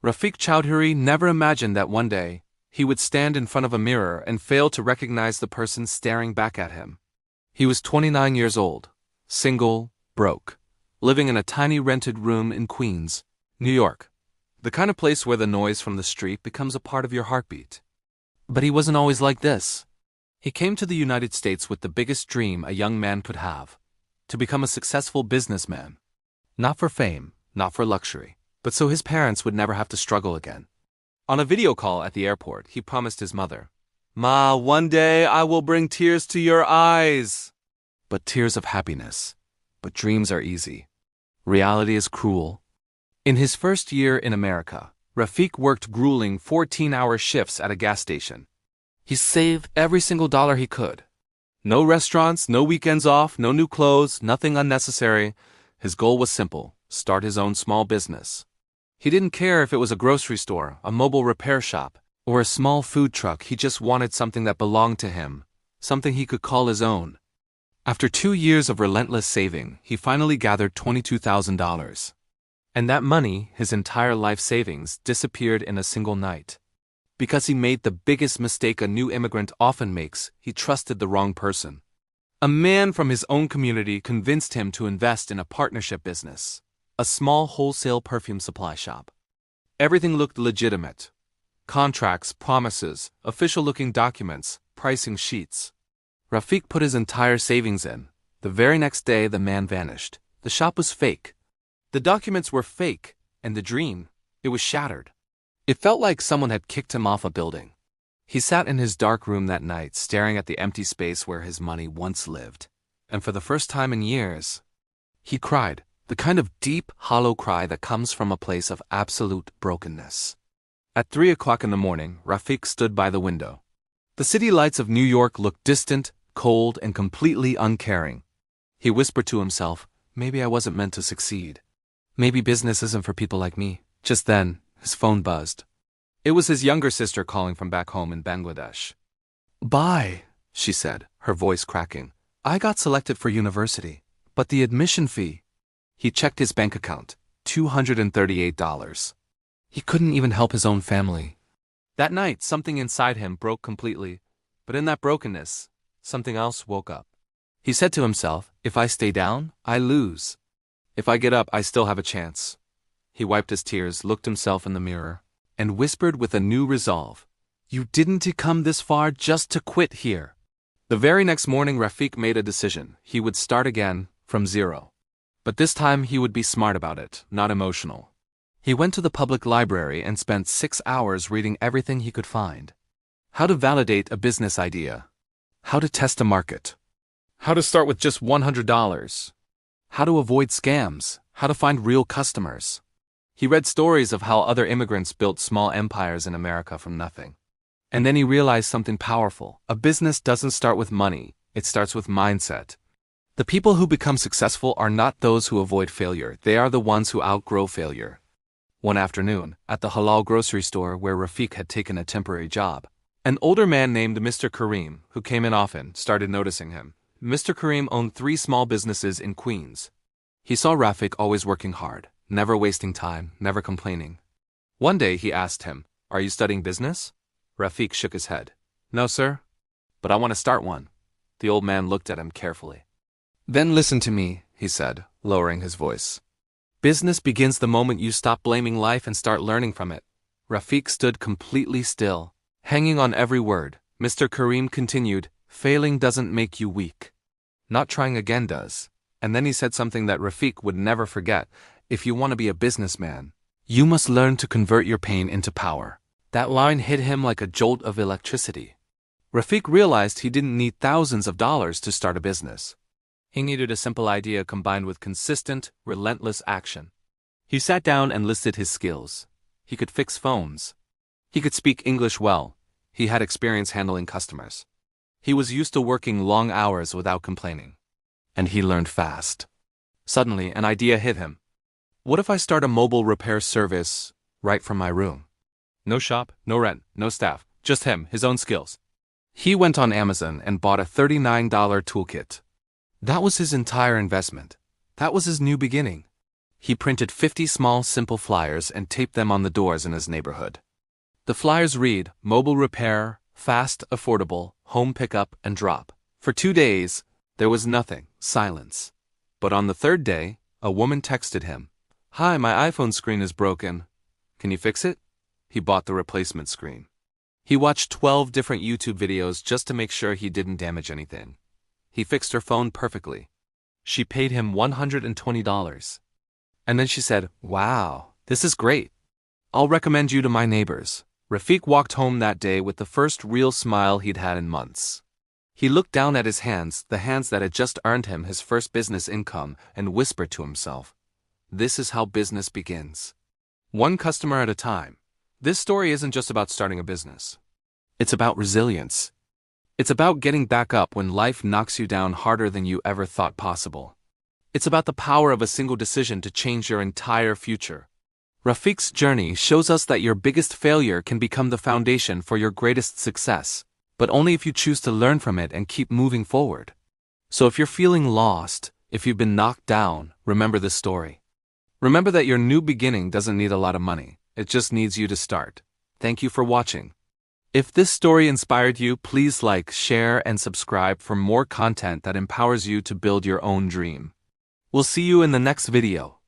Rafiq Chowdhury never imagined that one day, he would stand in front of a mirror and fail to recognize the person staring back at him. He was 29 years old, single, broke, living in a tiny rented room in Queens, New York. The kind of place where the noise from the street becomes a part of your heartbeat. But he wasn't always like this. He came to the United States with the biggest dream a young man could have: to become a successful businessman. Not for fame, not for luxury, but so his parents would never have to struggle again. On a video call at the airport, he promised his mother, "Ma, one day I will bring tears to your eyes." But tears of happiness. But dreams are easy. Reality is cruel. In his first year in America, Rafiq worked grueling 14-hour shifts at a gas station. He saved every single dollar he could. No restaurants, no weekends off, no new clothes, nothing unnecessary. His goal was simple: start his own small business. He didn't care if it was a grocery store, a mobile repair shop, or a small food truck. He just wanted something that belonged to him, something he could call his own. After 2 years of relentless saving, he finally gathered $22,000. And that money, his entire life savings, disappeared in a single night. Because he made the biggest mistake a new immigrant often makes: he trusted the wrong person. A man from his own community convinced him to invest in a partnership business, a small wholesale perfume supply shop. Everything looked legitimate: contracts, promises, official-looking documents, pricing sheets. Rafiq put his entire savings in. The very next day, the man vanished. The shop was fake. The documents were fake, and the dream, it was shattered. It felt like someone had kicked him off a building. He sat in his dark room that night, staring at the empty space where his money once lived. And for the first time in years, he cried, the kind of deep, hollow cry that comes from a place of absolute brokenness. At 3 o'clock in the morning, Rafiq stood by the window. The city lights of New York looked distant, cold, and completely uncaring. He whispered to himself, maybe I wasn't meant to succeed. Maybe business isn't for people like me. Just then, his phone buzzed. It was his younger sister calling from back home in Bangladesh. "Bye," she said, her voice cracking. "I got selected for university, but the admission fee..." He checked his bank account, $238. He couldn't even help his own family. That night, something inside him broke completely, but in that brokenness, something else woke up. He said to himself, if I stay down, I lose. If I get up, I still have a chance. He wiped his tears, looked himself in the mirror, and whispered with a new resolve, "You didn't come this far just to quit here." The very next morning, Rafiq made a decision. He would start again, from zero. But this time he would be smart about it, not emotional. He went to the public library and spent 6 hours reading everything he could find. How to validate a business idea. How to test a market. How to start with just $100. How to avoid scams. How to find real customers. He read stories of how other immigrants built small empires in America from nothing. And then he realized something powerful. A business doesn't start with money, it starts with mindset. The people who become successful are not those who avoid failure, they are the ones who outgrow failure. One afternoon, at the halal grocery store where Rafiq had taken a temporary job, an older man named Mr. Kareem, who came in often, started noticing him. Mr. Kareem owned 3 small businesses in Queens. He saw Rafiq always working hard, never wasting time, never complaining. One day he asked him, "Are you studying business?" Rafiq shook his head. "No, sir. But I want to start one." The old man looked at him carefully. "Then listen to me," he said, lowering his voice. "Business begins the moment you stop blaming life and start learning from it." Rafiq stood completely still, hanging on every word. Mr. Kareem continued, "Failing doesn't make you weak. Not trying again does." And then he said something that Rafiq would never forget. If you want to be a businessman, you must learn to convert your pain into power. That line hit him like a jolt of electricity. Rafiq realized he didn't need thousands of dollars to start a business. He needed a simple idea combined with consistent, relentless action. He sat down and listed his skills. He could fix phones. He could speak English well. He had experience handling customers. He was used to working long hours without complaining. And he learned fast. Suddenly, an idea hit him. What if I start a mobile repair service right from my room? No shop, no rent, no staff, just him, his own skills. He went on Amazon and bought a $39 toolkit. That was his entire investment. That was his new beginning. He printed 50 small, simple flyers and taped them on the doors in his neighborhood. The flyers read, mobile repair, fast, affordable, home pickup and drop. For 2 days, there was nothing, silence. But on the third day, a woman texted him. Hi, my iPhone screen is broken. Can you fix it? He bought the replacement screen. He watched 12 different YouTube videos just to make sure he didn't damage anything. He fixed her phone perfectly. She paid him $120. And then she said, wow, this is great. I'll recommend you to my neighbors. Rafiq walked home that day with the first real smile he'd had in months. He looked down at his hands, the hands that had just earned him his first business income, and whispered to himself, this is how business begins. One customer at a time. This story isn't just about starting a business. It's about resilience. It's about getting back up when life knocks you down harder than you ever thought possible. It's about the power of a single decision to change your entire future. Rafiq's journey shows us that your biggest failure can become the foundation for your greatest success, but only if you choose to learn from it and keep moving forward. So if you're feeling lost, if you've been knocked down, remember this story. Remember that your new beginning doesn't need a lot of money. It just needs you to start. Thank you for watching. If this story inspired you, please like, share, and subscribe for more content that empowers you to build your own dream. We'll see you in the next video.